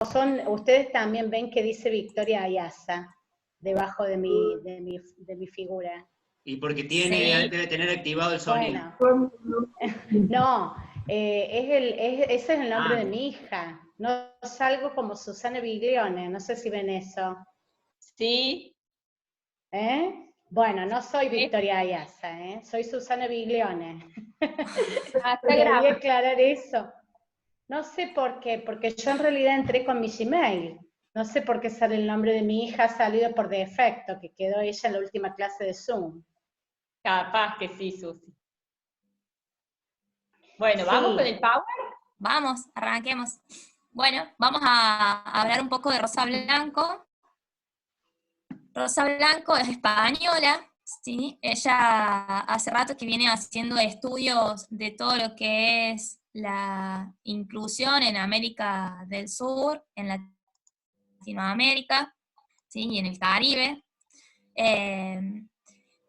ustedes también ven que dice Victoria Ayasa debajo de mi figura. Y porque debe tener activado el sonido. Bueno, no, ese es el nombre de mi hija. No salgo como Susana Biglione, no sé si ven eso. Sí. Bueno, no soy Victoria Ayasa, soy Susana Biglione. Está Quería aclarar eso. No sé por qué, porque yo en realidad entré con mi Gmail. No sé por qué sale el nombre de mi hija, ha salido por defecto, que quedó ella en la última clase de Zoom. Capaz que sí, Susi. Bueno, Sí. ¿vamos con el Power? Vamos, arranquemos. Bueno, vamos a hablar un poco de Rosa Blanco. Rosa Blanco es española, ¿sí? Ella hace rato que viene haciendo estudios de todo lo que es la inclusión en América del Sur, en Latinoamérica, ¿sí? Y en el Caribe.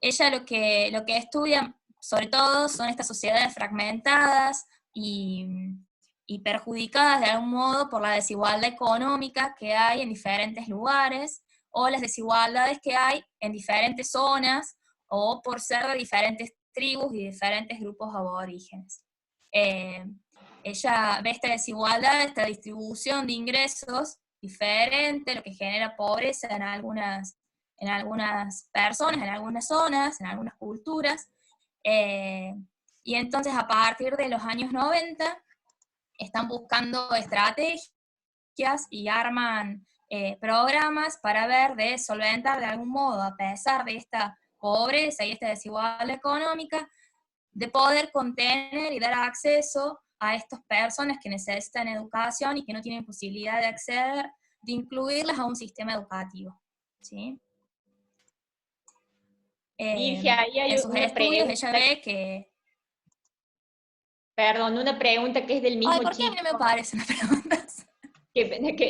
Ella lo que estudia, sobre todo, son estas sociedades fragmentadas y perjudicadas de algún modo por la desigualdad económica que hay en diferentes lugares, o las desigualdades que hay en diferentes zonas, o por ser de diferentes tribus y diferentes grupos aborígenes. Ella ve esta desigualdad, esta distribución de ingresos diferente, lo que genera pobreza en algunas personas, en algunas zonas, en algunas culturas, y entonces a partir de los años 90 están buscando estrategias y arman programas para ver de solventar de algún modo, a pesar de esta pobreza y esta desigualdad económica, de poder contener y dar acceso a estas personas que necesitan educación y que no tienen posibilidad de acceder, de incluirlas a un sistema educativo, ¿sí? Dije, ahí hay en sus una estudios pregunta. ella ve que... Perdón, una pregunta que es del mismo Ay, ¿por qué a mí chico. no me aparecen las preguntas?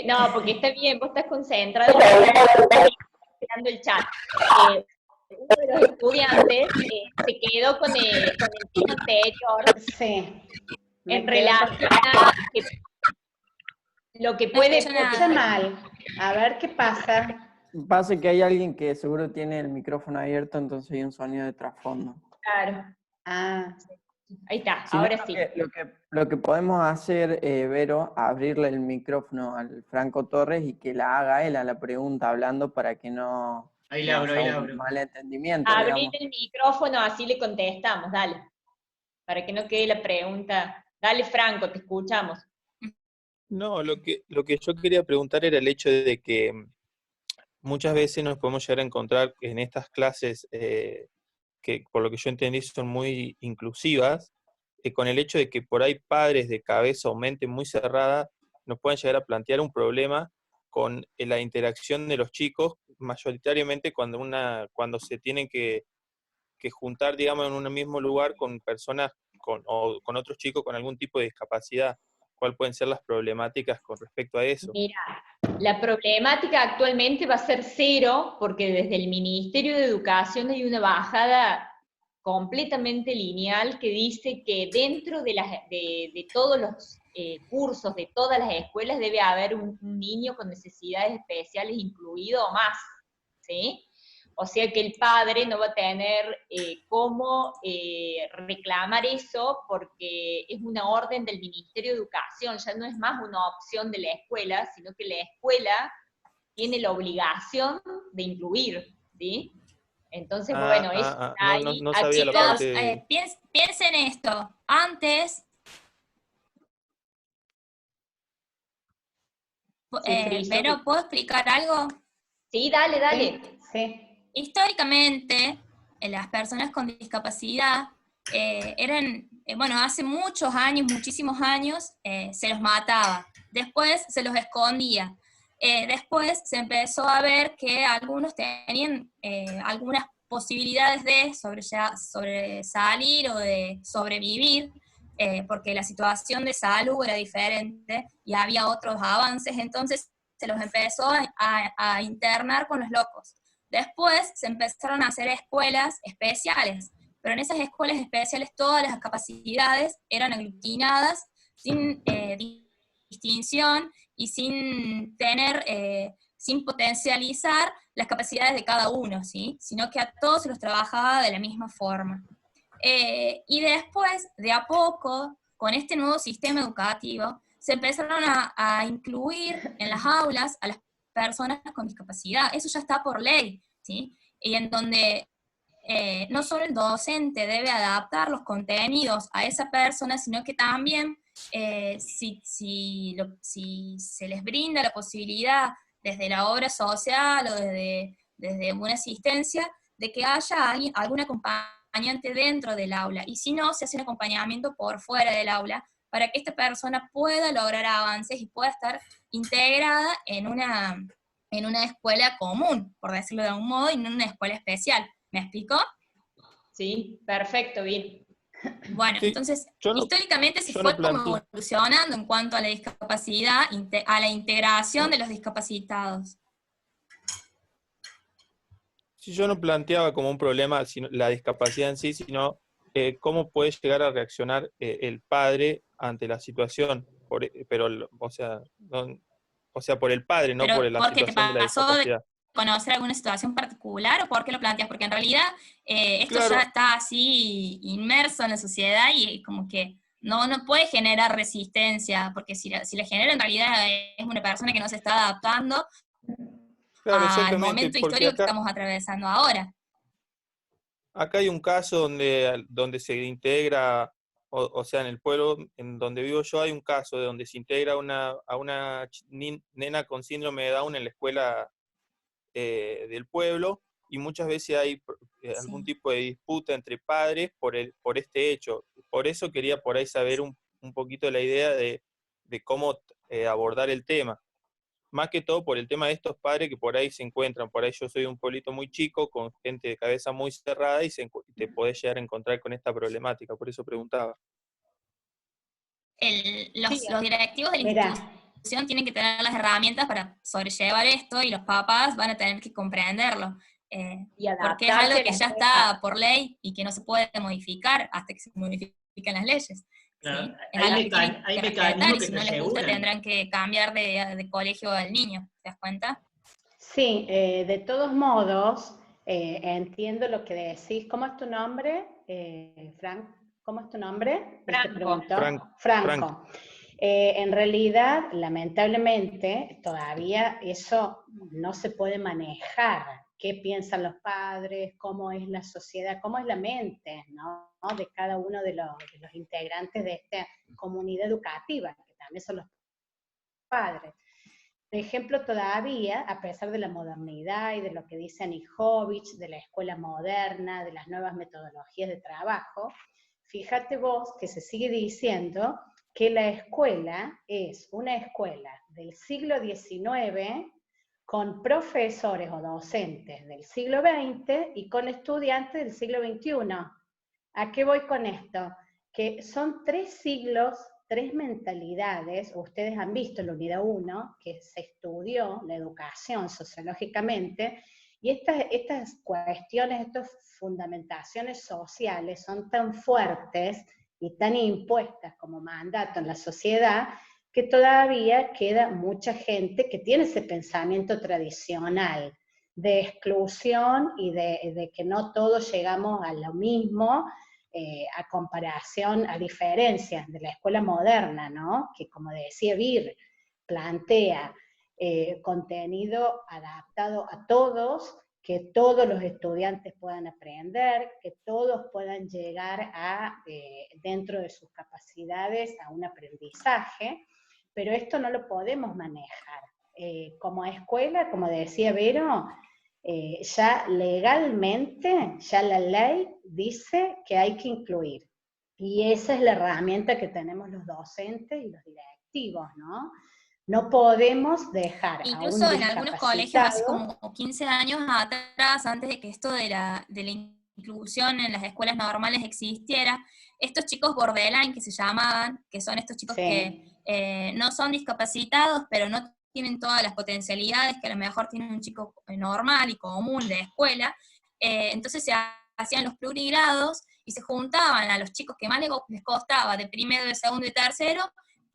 No, porque está bien, vos estás concentrado mirando el chat. Uno de los estudiantes se quedó con el tema anterior Sí. en relación a lo que puede... Escucha mal. A ver qué pasa. Pasa que hay alguien que seguro tiene el micrófono abierto, entonces hay un sonido de trasfondo. Claro. Ah. Ahí está, Si no, ahora sí. lo que podemos hacer, Vero, abrirle el micrófono al Franco Torres y que la haga él a la pregunta hablando para que no haya un malentendimiento. Abrir el micrófono, así le contestamos, dale. Para que no quede la pregunta. Dale, Franco, te escuchamos. No, lo que yo quería preguntar era el hecho de que muchas veces nos podemos llegar a encontrar en estas clases que por lo que yo entendí son muy inclusivas, con el hecho de que por ahí padres de cabeza o mente muy cerrada nos pueden llegar a plantear un problema con la interacción de los chicos, mayoritariamente cuando se tienen que juntar, digamos, en un mismo lugar con personas o con otros chicos con algún tipo de discapacidad. ¿Cuáles pueden ser las problemáticas con respecto a eso? Mira, la problemática actualmente va a ser cero, porque desde el Ministerio de Educación hay una bajada completamente lineal que dice que dentro de todos los cursos, de todas las escuelas, debe haber un niño con necesidades especiales incluido o más, ¿sí? O sea que el padre no va a tener cómo reclamar eso porque es una orden del Ministerio de Educación, ya no es más una opción de la escuela, sino que la escuela tiene la obligación de incluir, ¿sí? Entonces, bueno, es ahí... no sabía la Chicos, parte... piensen esto, antes... ¿Pero puedo explicar algo? Sí, dale, dale. Sí. Históricamente, las personas con discapacidad hace muchos años, muchísimos años, se los mataba. Después se los escondía. Después se empezó a ver que algunos tenían algunas posibilidades de sobresalir o de sobrevivir, porque la situación de salud era diferente y había otros avances, entonces se los empezó a internar con los locos. Después se empezaron a hacer escuelas especiales, pero en esas escuelas especiales todas las capacidades eran aglutinadas sin distinción, y sin sin potencializar las capacidades de cada uno, ¿sí? Sino que a todos se los trabajaba de la misma forma. Y después, de a poco, con este nuevo sistema educativo, se empezaron a incluir en las aulas a las personas con discapacidad. Eso ya está por ley, ¿sí? Y en donde no solo el docente debe adaptar los contenidos a esa persona, sino que también si se les brinda la posibilidad desde la obra social o desde una asistencia, de que haya algún acompañante dentro del aula, y si no, se hace un acompañamiento por fuera del aula, para que esta persona pueda lograr avances y pueda estar integrada en una escuela común, por decirlo de algún modo, y no en una escuela especial. ¿Me explico? Sí, perfecto, bien. Bueno, sí, entonces, históricamente se fue como evolucionando en cuanto a la discapacidad, a la integración de los discapacitados. Sí, yo no planteaba como un problema la discapacidad en sí, sino cómo puede llegar a reaccionar el padre ante la situación, pero, o sea, por el padre, no por la situación de la discapacidad. ¿Conocer alguna situación particular o por qué lo planteas? Porque en realidad esto ya está así inmerso en la sociedad y como que no puede generar resistencia, porque si la genera en realidad es una persona que no se está adaptando al momento histórico que estamos atravesando ahora. Acá hay un caso donde se integra, o sea, en el pueblo en donde vivo yo hay un caso de donde se integra a una nena con síndrome de Down en la escuela del pueblo, y muchas veces hay algún tipo de disputa entre padres por este hecho. Por eso quería por ahí saber un poquito la idea de cómo abordar el tema. Más que todo por el tema de estos padres que por ahí se encuentran. Por ahí yo soy de un pueblito muy chico, con gente de cabeza muy cerrada, y te podés llegar a encontrar con esta problemática. Por eso preguntaba. Los directivos de la institución tienen que tener las herramientas para sobrellevar esto, y los papás van a tener que comprenderlo. Porque es algo que ya está por ley y que no se puede modificar hasta que se modifiquen las leyes. Claro. ¿Sí? Hay mecanismos que si no les gusta tendrán que cambiar de colegio al niño. ¿Te das cuenta? Sí, de todos modos, entiendo lo que decís. ¿Cómo es tu nombre, Frank? ¿Cómo es tu nombre? Franco. En realidad, lamentablemente, todavía eso no se puede manejar. ¿Qué piensan los padres? ¿Cómo es la sociedad? ¿Cómo es la mente, ¿no? De cada uno de los integrantes de esta comunidad educativa, que también son los padres? Por ejemplo, todavía, a pesar de la modernidad y de lo que dice Anijovic, de la escuela moderna, de las nuevas metodologías de trabajo, fíjate vos que se sigue diciendo que la escuela es una escuela del siglo XIX con profesores o docentes del siglo XX y con estudiantes del siglo XXI. ¿A qué voy con esto? Que son 3 siglos, 3 mentalidades. Ustedes han visto en la unidad 1 que se estudió la educación sociológicamente, y estas cuestiones, estas fundamentaciones sociales son tan fuertes y tan impuestas como mandato en la sociedad, que todavía queda mucha gente que tiene ese pensamiento tradicional de exclusión y de que no todos llegamos a lo mismo, a comparación, a diferencias de la escuela moderna, ¿no? Que, como decía Vir, plantea contenido adaptado a todos, que todos los estudiantes puedan aprender, que todos puedan llegar dentro de sus capacidades a un aprendizaje, pero esto no lo podemos manejar. Como escuela, como decía Vero, ya legalmente, ya la ley dice que hay que incluir. Y esa es la herramienta que tenemos los docentes y los directivos, ¿no? No podemos dejar incluso a un en algunos colegios, hace como 15 años atrás, antes de que esto de la inclusión en las escuelas normales existiera, estos chicos borderline que se llamaban, que son estos chicos que no son discapacitados, pero no tienen todas las potencialidades que a lo mejor tiene un chico normal y común de escuela, entonces se hacían los plurigrados y se juntaban a los chicos que más les costaba de primero, de segundo y tercero,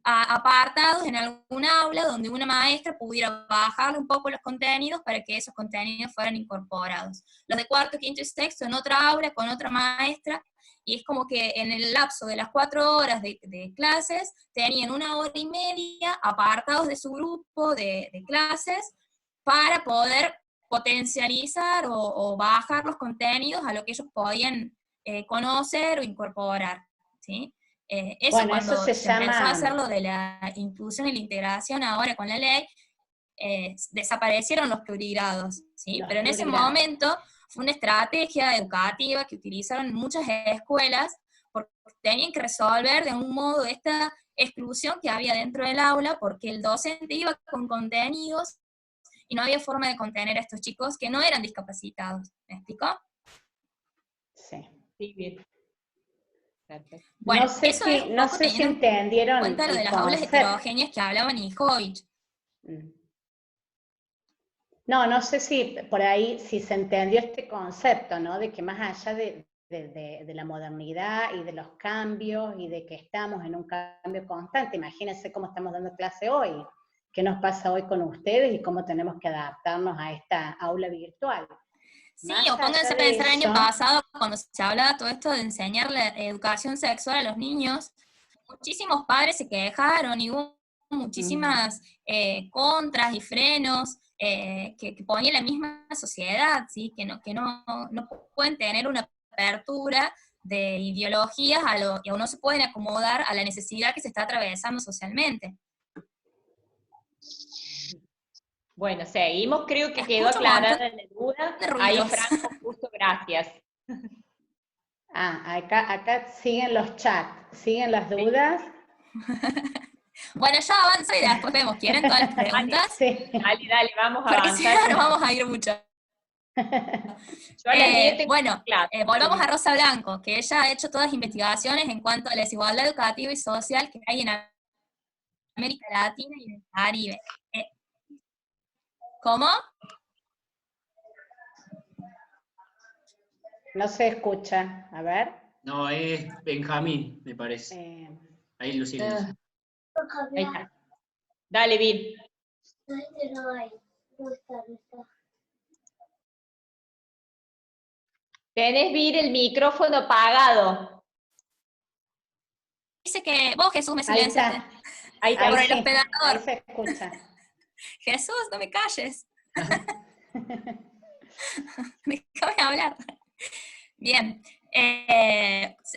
apartados en algún aula donde una maestra pudiera bajarle un poco los contenidos para que esos contenidos fueran incorporados. Los de cuarto, quinto y sexto en otra aula con otra maestra, y es como que en el lapso de las 4 horas de clases tenían 1 hora y media apartados de su grupo de clases para poder potencializar o bajar los contenidos a lo que ellos podían conocer o incorporar, ¿sí? Eso bueno, cuando eso se empezó a hacer lo de la inclusión y la integración ahora con la ley, desaparecieron los plurigrados, ¿sí? Pero en ese momento fue una estrategia educativa que utilizaron muchas escuelas porque tenían que resolver de algún modo esta exclusión que había dentro del aula, porque el docente iba con contenidos y no había forma de contener a estos chicos que no eran discapacitados. ¿Me explicó? Sí. Sí, bien. Perfecto. Bueno, no sé si entendieron cuenta lo de las aulas heterogéneas que hablaba Nijovic. No sé si por ahí, si se entendió este concepto, ¿no? De que más allá de la modernidad y de los cambios y de que estamos en un cambio constante, imagínense cómo estamos dando clase hoy, qué nos pasa hoy con ustedes y cómo tenemos que adaptarnos a esta aula virtual. Sí, o pónganse a pensar el año pasado, cuando se hablaba todo esto de enseñar la educación sexual a los niños, muchísimos padres se quejaron y hubo muchísimas contras y frenos que ponía la misma sociedad, ¿sí? que no pueden tener una apertura de ideologías o no se pueden acomodar a la necesidad que se está atravesando socialmente. Bueno, seguimos, creo que quedó aclarada la duda. Ahí Franco puso gracias. Acá siguen los chats, siguen las dudas. Bueno, yo avanzo y después vemos. ¿Quieren todas las preguntas? Sí. Dale, vamos a avanzar. Si no, vamos a ir mucho. Bueno, volvamos a Rosa Blanco, que ella ha hecho todas las investigaciones en cuanto a la desigualdad educativa y social que hay en América Latina y en el Caribe. ¿Cómo? No se escucha, a ver. No, es Benjamín, me parece. Ahí lo silencio. Ahí está. Dale, Bill. Tenés, Bill, el micrófono apagado. Dice que vos, Jesús, me silenciaste. Ahí está. Por el hospedador. Ahí se escucha. Jesús, no me calles. Déjame hablar. Bien.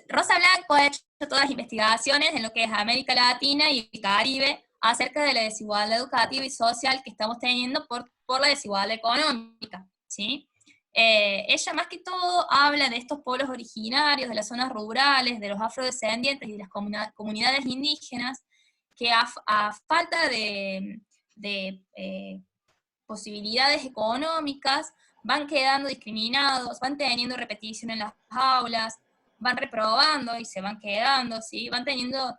Rosa Blanco ha hecho todas las investigaciones en lo que es América Latina y el Caribe acerca de la desigualdad educativa y social que estamos teniendo por la desigualdad económica, ¿sí? Ella más que todo habla de estos pueblos originarios, de las zonas rurales, de los afrodescendientes y de las comunidades indígenas, que a falta de posibilidades económicas van quedando discriminados, van teniendo repetición en las aulas, van reprobando y se van quedando, ¿sí? Van teniendo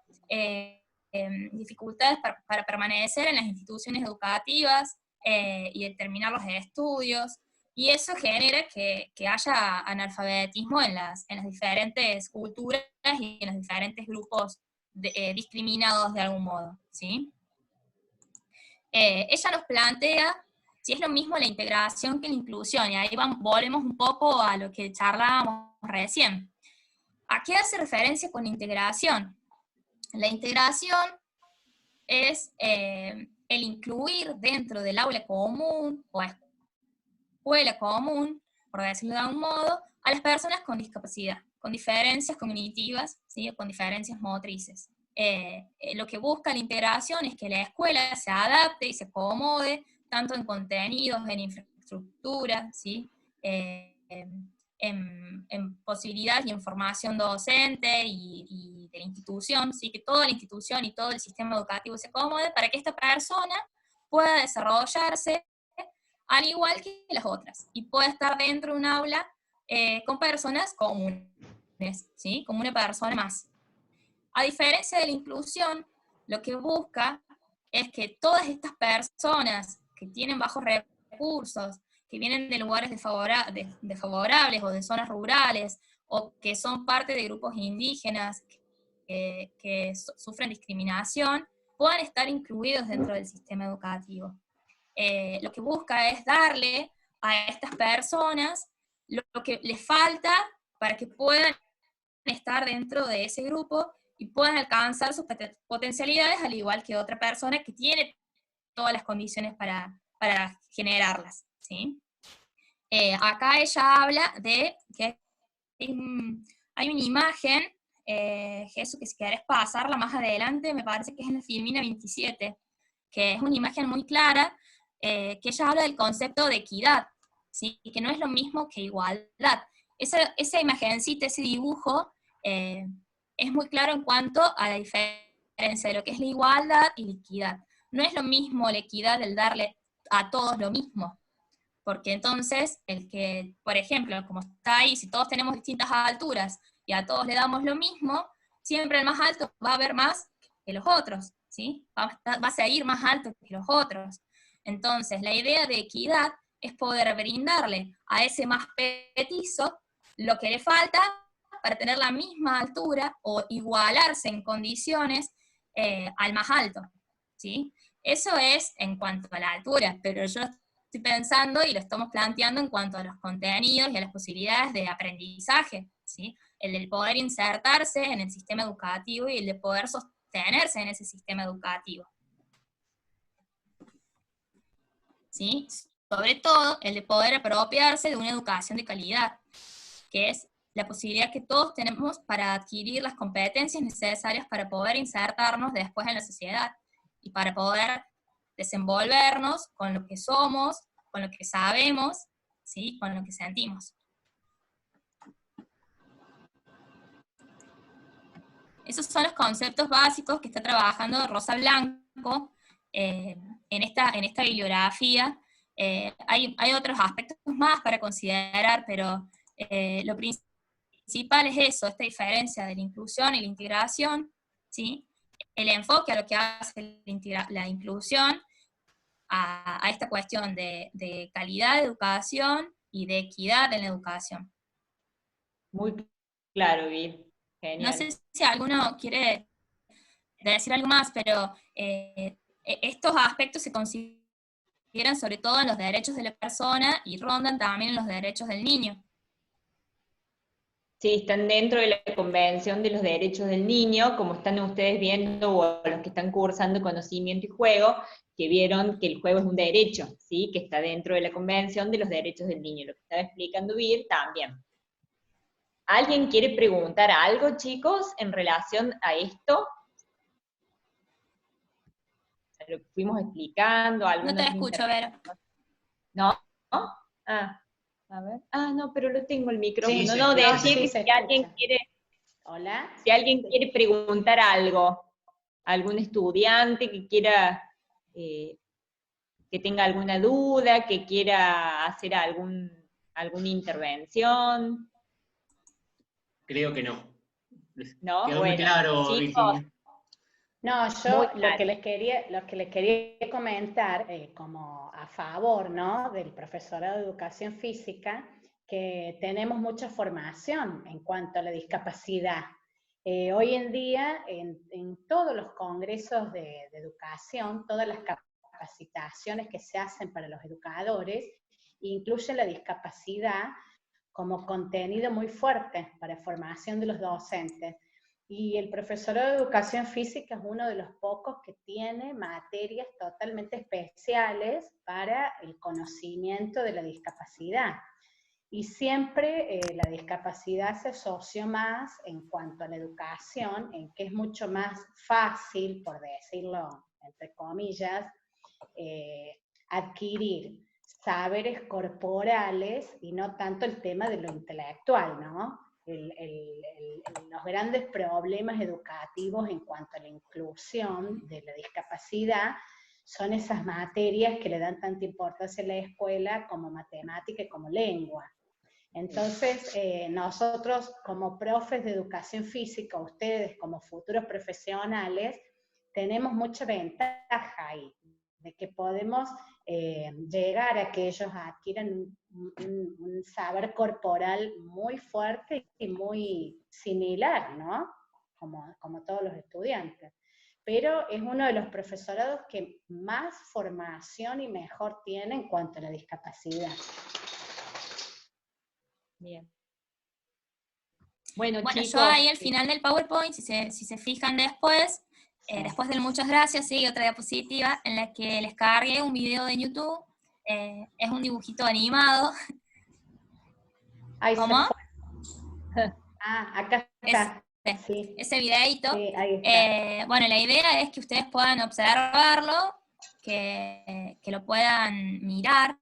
dificultades para permanecer en las instituciones educativas y de terminar los estudios, y eso genera que haya analfabetismo en las diferentes culturas y en los diferentes grupos discriminados de algún modo, ¿sí? Ella nos plantea si es lo mismo la integración que la inclusión, y ahí volvemos un poco a lo que charlábamos recién. ¿A qué hace referencia con integración? La integración es el incluir dentro del aula común o escuela común, por decirlo de algún modo, a las personas con discapacidad, con diferencias cognitivas, ¿sí? O con diferencias motrices. Lo que busca la integración es que la escuela se adapte y se acomode tanto en contenidos, en infraestructura, ¿sí? En posibilidades y en formación docente y de la institución, ¿sí? Que toda la institución y todo el sistema educativo se acomode para que esta persona pueda desarrollarse al igual que las otras, y pueda estar dentro de un aula con personas comunes, ¿sí? Como una persona más. A diferencia de la inclusión, lo que busca es que todas estas personas que tienen bajos recursos, que vienen de lugares desfavorables o de zonas rurales, o que son parte de grupos indígenas que sufren discriminación, puedan estar incluidos dentro del sistema educativo. Lo que busca es darle a estas personas lo que les falta para que puedan estar dentro de ese grupo y puedan alcanzar sus potencialidades, al igual que otra persona que tiene todas las condiciones para generarlas, ¿sí? Acá ella habla de que hay una imagen, Jesús, que si querés pasarla más adelante, me parece que es en la Filmina 27, que es una imagen muy clara, que ella habla del concepto de equidad, ¿sí? Y que no es lo mismo que igualdad. Esa imagencita, ese dibujo, es muy claro en cuanto a la diferencia de lo que es la igualdad y la equidad. No es lo mismo la equidad del darle a todos lo mismo, porque entonces el que, por ejemplo, como está ahí, si todos tenemos distintas alturas y a todos le damos lo mismo, siempre el más alto va a haber más que los otros, ¿sí? Va a seguir más alto que los otros. Entonces, la idea de equidad es poder brindarle a ese más petizo lo que le falta para tener la misma altura o igualarse en condiciones al más alto, ¿sí? Eso es en cuanto a la altura, pero yo estoy pensando y lo estamos planteando en cuanto a los contenidos y a las posibilidades de aprendizaje, ¿sí? El de poder insertarse en el sistema educativo y el de poder sostenerse en ese sistema educativo, ¿sí? Sobre todo, el de poder apropiarse de una educación de calidad, que es la posibilidad que todos tenemos para adquirir las competencias necesarias para poder insertarnos después en la sociedad y para poder desenvolvernos con lo que somos, con lo que sabemos, ¿sí? Con lo que sentimos. Esos son los conceptos básicos que está trabajando Rosa Blanco en esta bibliografía. Hay otros aspectos más para considerar, pero lo principal es eso, esta diferencia de la inclusión y la integración, ¿sí? El enfoque a lo que hace la inclusión, a esta cuestión de calidad de educación y de equidad en la educación. Muy claro, Vir. Genial. No sé si alguno quiere decir algo más, pero estos aspectos se consideran sobre todo en los derechos de la persona y rondan también en los derechos del niño. Sí, están dentro de la Convención de los Derechos del Niño, como están ustedes viendo, o los que están cursando conocimiento y juego, que vieron que el juego es un derecho, ¿sí? Que está dentro de la Convención de los Derechos del Niño. Lo que estaba explicando Vir también. ¿Alguien quiere preguntar algo, chicos, en relación a esto? A lo que fuimos explicando. No te escucho, Vero. ¿No? ¿No? Ah. A ver. Ah, no, pero no tengo el micrófono. Sí, no, decir sí, que si alguien quiere. Hola. Si alguien quiere preguntar algo, algún estudiante que quiera, que tenga alguna duda, que quiera hacer alguna intervención. Creo que no. ¿No? Quedó bueno, muy claro, chicos, Virginia. No, yo lo que les quería comentar, como a favor, ¿no?, del profesorado de educación física, que tenemos mucha formación en cuanto a la discapacidad. Hoy en día, en todos los congresos de educación, todas las capacitaciones que se hacen para los educadores, incluyen la discapacidad como contenido muy fuerte para formación de los docentes. Y el profesorado de educación física es uno de los pocos que tiene materias totalmente especiales para el conocimiento de la discapacidad. Y siempre la discapacidad se asoció más en cuanto a la educación, en que es mucho más fácil, por decirlo entre comillas, adquirir saberes corporales y no tanto el tema de lo intelectual, ¿no? Los grandes problemas educativos en cuanto a la inclusión de la discapacidad son esas materias que le dan tanta importancia a la escuela como matemática y como lengua. Entonces, nosotros como profes de educación física, ustedes como futuros profesionales, tenemos mucha ventaja ahí, de que podemos llegar a que ellos adquieran un saber corporal muy fuerte y muy similar, ¿no? Como todos los estudiantes. pero es uno de los profesorados que más formación y mejor tiene en cuanto a la discapacidad. Bien. Bueno, chicos, yo ahí al final del PowerPoint, si se fijan después, después del muchas gracias, sigue otra diapositiva en la que les cargué un video de YouTube, es un dibujito animado. ¿Cómo? Acá está. Sí. Ese videito. Sí, ahí está. Bueno, la idea es que ustedes puedan observarlo, que lo puedan mirar,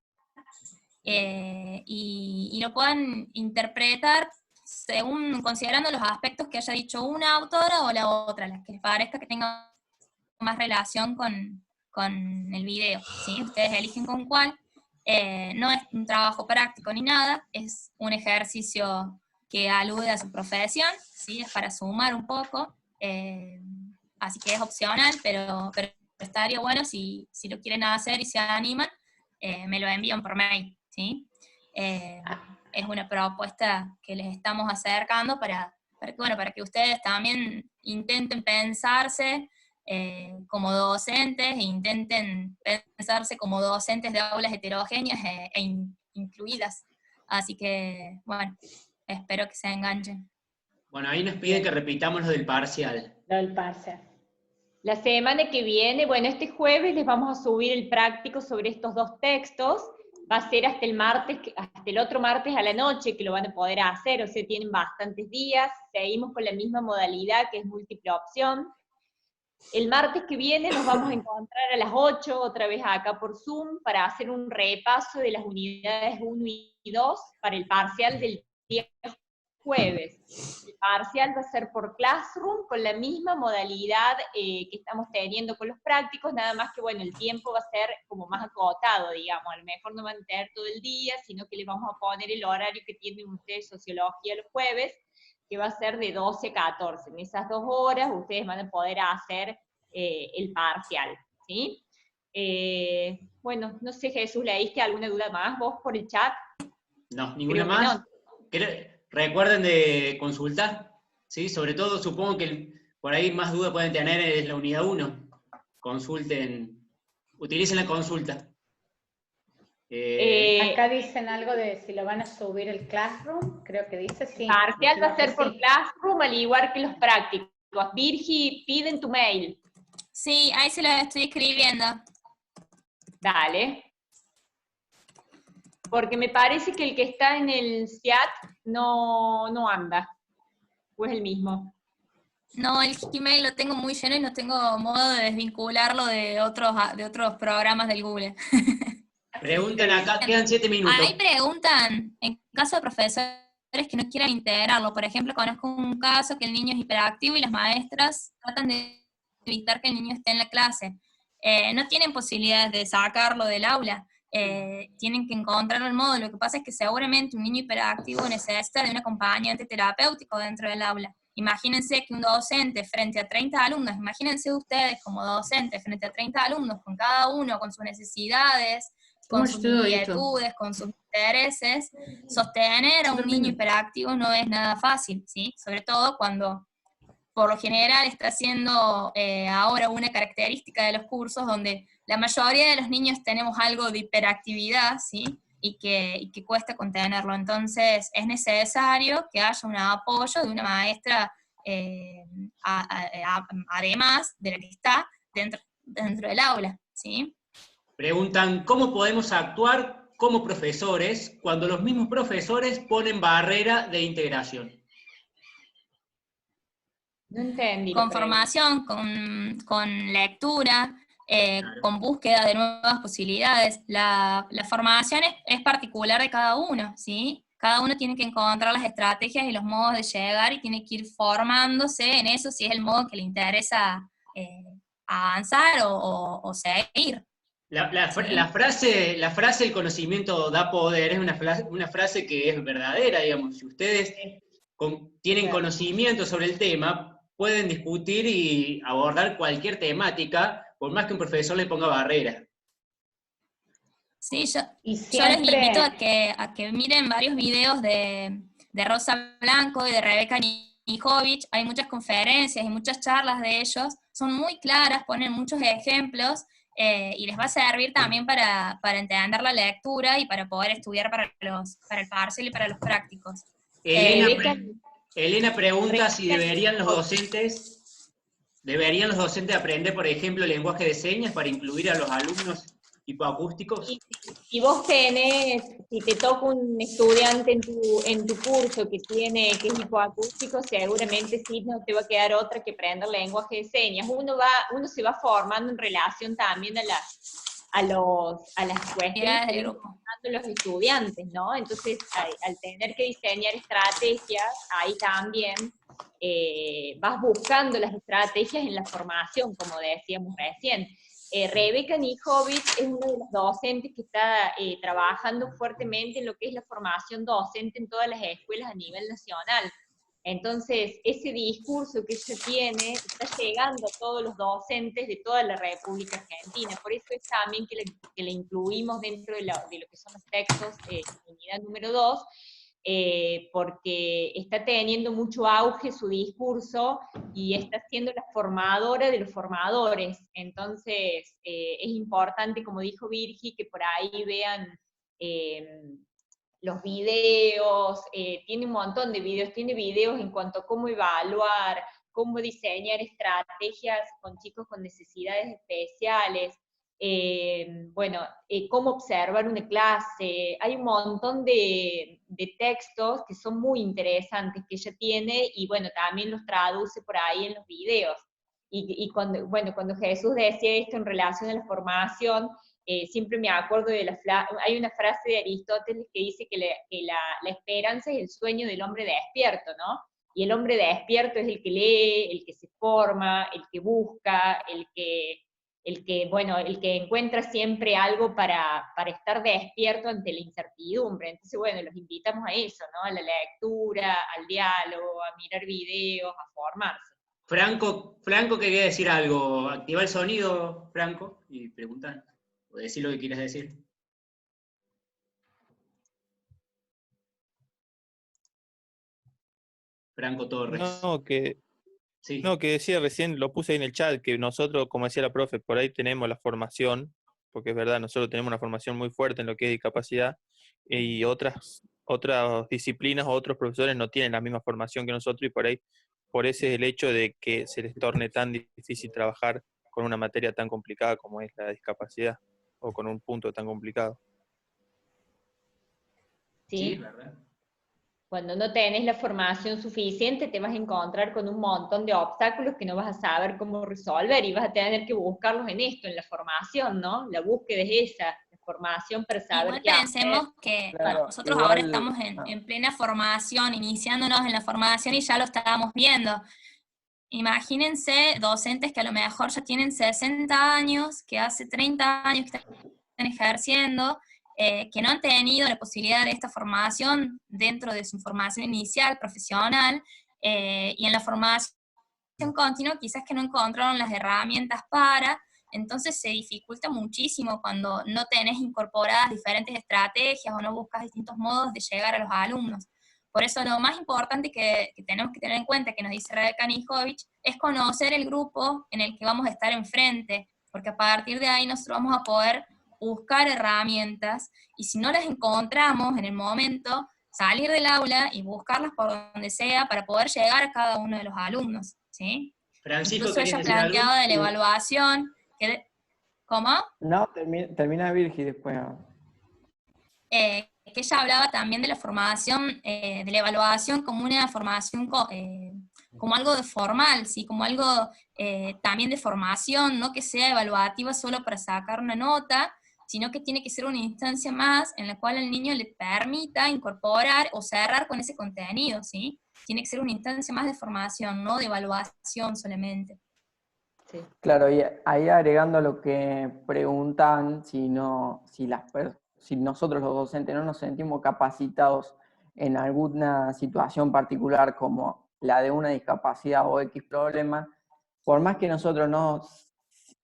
y lo puedan interpretar según, considerando los aspectos que haya dicho una autora o la otra, las que les parezca que tengan más relación con el video, ¿sí? Ustedes eligen con cuál. No es un trabajo práctico ni nada, es un ejercicio que alude a su profesión, ¿sí? Es para sumar un poco, así que es opcional, pero estaría bueno si lo quieren hacer y se animan, me lo envían por mail, ¿sí? Es una propuesta que les estamos acercando para que ustedes también intenten pensarse como docentes, e intenten pensarse como docentes de aulas heterogéneas e incluidas. Así que, bueno, espero que se enganchen. Bueno, ahí nos piden que repitamos lo del parcial. Lo del parcial. La semana que viene, bueno, este jueves les vamos a subir el práctico sobre estos dos textos. Va a ser hasta el martes, hasta el otro martes a la noche que lo van a poder hacer, o sea, tienen bastantes días. Seguimos con la misma modalidad que es múltiple opción. El martes que viene nos vamos a encontrar a las 8, otra vez acá por Zoom, para hacer un repaso de las unidades 1 y 2 para el parcial del día jueves. El parcial va a ser por Classroom, con la misma modalidad que estamos teniendo con los prácticos, nada más que, bueno, el tiempo va a ser como más acotado, digamos, a lo mejor no van a tener todo el día, sino que les vamos a poner el horario que tienen ustedes sociología los jueves, que va a ser de 12 a 14. En esas 2 horas ustedes van a poder hacer el parcial, ¿sí? Bueno, no sé, Jesús, ¿leíste alguna duda más vos por el chat? No, ninguna más. No. Recuerden de consultar, ¿sí? Sobre todo, supongo que por ahí más dudas pueden tener en la unidad 1. Consulten, utilicen la consulta. Acá dicen algo de si lo van a subir el Classroom, creo que dice sí. Parcial va a ser por Classroom, al igual que los prácticos. Virgi, piden tu mail. Sí, ahí se lo estoy escribiendo. Dale. Porque me parece que el que está en el chat no anda. ¿O es el mismo? No, el Gmail lo tengo muy lleno y no tengo modo de desvincularlo de otros programas del Google. Preguntan acá, quedan 7 minutos. Ahí preguntan, en caso de profesores que no quieran integrarlo, por ejemplo, conozco un caso que el niño es hiperactivo y las maestras tratan de evitar que el niño esté en la clase. No tienen posibilidades de sacarlo del aula, tienen que encontrar el modo. Lo que pasa es que seguramente un niño hiperactivo necesita de un acompañante terapéutico dentro del aula. Imagínense que un docente frente a 30 alumnos, imagínense ustedes como docentes frente a 30 alumnos, con cada uno con sus necesidades, con sus inquietudes, con sus intereses, sostener a un niño hiperactivo no es nada fácil, ¿sí? Sobre todo cuando, por lo general, está siendo ahora una característica de los cursos donde la mayoría de los niños tenemos algo de hiperactividad, ¿sí? Y que cuesta contenerlo. Entonces, es necesario que haya un apoyo de una maestra, además de la que está dentro del aula, ¿sí? Preguntan, ¿cómo podemos actuar como profesores cuando los mismos profesores ponen barrera de integración? No entendí. Con formación, con lectura, con búsqueda de nuevas posibilidades. La formación es particular de cada uno, ¿sí? Cada uno tiene que encontrar las estrategias y los modos de llegar y tiene que ir formándose en eso si es el modo que le interesa avanzar o seguir. La frase el conocimiento da poder es una frase que es verdadera, digamos. Si ustedes tienen conocimiento sobre el tema, pueden discutir y abordar cualquier temática, por más que un profesor le ponga barrera. Sí, yo les invito a que miren varios videos de Rosa Blanco y de Rebeca Nijovic. Hay muchas conferencias y muchas charlas de ellos son muy claras, ponen muchos ejemplos, y les va a servir también para entender la lectura y para poder estudiar para el parcial y para los prácticos. Elena pregunta si deberían los docentes aprender, por ejemplo, lenguaje de señas para incluir a los alumnos hipoacústicos. Si vos tenés, si te toca un estudiante en tu curso que es hipoacústico, seguramente sí no te va a quedar otra que aprender lenguaje de señas. Uno se va formando en relación también a las cuestiones que van los estudiantes, ¿no? Entonces, al tener que diseñar estrategias, ahí también vas buscando las estrategias en la formación, como decíamos recién. Rebeca Nijovic es una de las docentes que está trabajando fuertemente en lo que es la formación docente en todas las escuelas a nivel nacional. Entonces, ese discurso que ella tiene está llegando a todos los docentes de toda la República Argentina. Por eso es también que la incluimos dentro de lo que son los textos en unidad número 2, porque está teniendo mucho auge su discurso y está siendo la formadora de los formadores. Entonces, es importante, como dijo Virgi, que por ahí vean los videos, tiene un montón de videos, tiene videos en cuanto a cómo evaluar, cómo diseñar estrategias con chicos con necesidades especiales, cómo observar una clase. Hay un montón de textos que son muy interesantes que ella tiene, y bueno, también los traduce por ahí en los videos. Y cuando Jesús decía esto en relación a la formación, siempre me acuerdo hay una frase de Aristóteles que dice que la esperanza es el sueño del hombre despierto, ¿no? Y el hombre despierto es el que lee, el que se forma, el que busca, el que encuentra siempre algo para estar despierto ante la incertidumbre. Entonces, bueno, los invitamos a eso, ¿no? A la lectura, al diálogo, a mirar videos, a formarse. Franco quería decir algo. Activa el sonido, Franco, y preguntar. O decir lo que quieras decir. Franco Torres. No, que decía recién, lo puse ahí en el chat, que nosotros, como decía la profe, por ahí tenemos la formación, porque es verdad, nosotros tenemos una formación muy fuerte en lo que es discapacidad, y otras disciplinas o otros profesores no tienen la misma formación que nosotros, y por ese es el hecho de que se les torne tan difícil trabajar con una materia tan complicada como es la discapacidad, o con un punto tan complicado. Sí, ¿verdad? Cuando no tenés la formación suficiente, te vas a encontrar con un montón de obstáculos que no vas a saber cómo resolver, y vas a tener que buscarlos en esto, en la formación, ¿no? La búsqueda es esa, la formación para saber qué hacer. Pensemos que nosotros ahora estamos en plena formación, iniciándonos en la formación, y ya lo estábamos viendo. Imagínense docentes que a lo mejor ya tienen 60 años, que hace 30 años que están ejerciendo, que no han tenido la posibilidad de esta formación dentro de su formación inicial, profesional, y en la formación continua quizás que no encontraron las herramientas entonces se dificulta muchísimo cuando no tenés incorporadas diferentes estrategias o no buscas distintos modos de llegar a los alumnos. Por eso lo más importante que tenemos que tener en cuenta, que nos dice Rebeca Nijovic, es conocer el grupo en el que vamos a estar enfrente, porque a partir de ahí nosotros vamos a poder buscar herramientas, y si no las encontramos en el momento, salir del aula y buscarlas por donde sea para poder llegar a cada uno de los alumnos, ¿sí? Francisco, incluso ella planteaba de la evaluación, ¿cómo? No, termina Virgi después. Que ella hablaba también de la formación, de la evaluación como una formación como algo de formal, ¿sí? Como algo también de formación, no que sea evaluativa solo para sacar una nota, sino que tiene que ser una instancia más en la cual el niño le permita incorporar o cerrar con ese contenido, ¿sí? Tiene que ser una instancia más de formación, no de evaluación solamente. Sí. Claro, y ahí agregando lo que preguntan, si nosotros los docentes no nos sentimos capacitados en alguna situación particular como la de una discapacidad o X problema, por más que nosotros no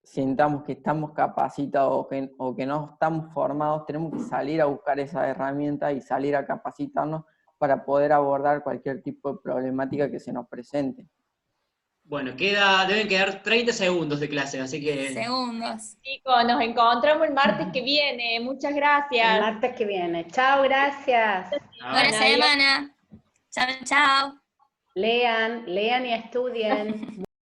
sintamos que estamos capacitados o que no estamos formados, tenemos que salir a buscar esa herramienta y salir a capacitarnos para poder abordar cualquier tipo de problemática que se nos presente. Bueno, deben quedar 30 segundos de clase, así que... Segundos. Chicos, nos encontramos el martes que viene. Muchas El gracias. martes que viene. Chao, gracias. Buena semana. Chao, chao. Lean y estudien.